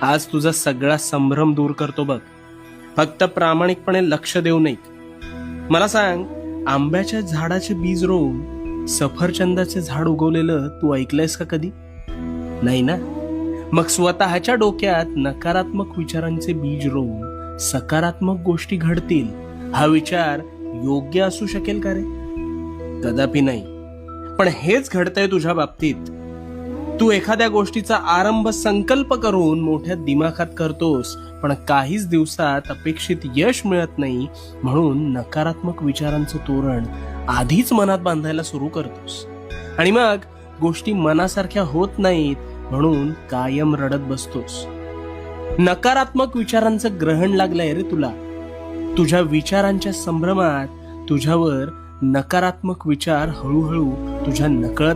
आज तुझा सगळा संभ्रम दूर करतो बघ. फक्त प्रामाणिकपणे लक्ष देऊ नये. मला सांग, आंब्याच्या झाडाचे बीज रोवून सफरचंदाचे झाड उगवलेलं तू ऐकलंयस का कधी? नाही ना. मग स्वतःच्या डोक्यात नकारात्मक विचारांचे बीज रोवून सकारात्मक गोष्टी घडतील हा विचार योग्य असू शकेल का रे? कदापि नाही. पण हेच घडतंय तुझ्या बाबतीत. तू एखाद्या गोष्टीचा आरंभ संकल्प करून मोठ्या दिमाखात करतोस, पण काहीच दिवसात अपेक्षित यश मिळत नाही, म्हणून नकारात्मक विचारांचं तोरण आधीच मनात बांधायला सुरू करतोस. आणि मग गोष्टी मनासारख्या होत नाहीत म्हणून कायम रडत बसतोस. नकारात्मक विचारांचं ग्रहण लागलंय रे तुला. तुझ्या विचारांच्या संभ्रमात तुझ्यावर नकारात्मक विचार हळूहळू तुझ्या नकळत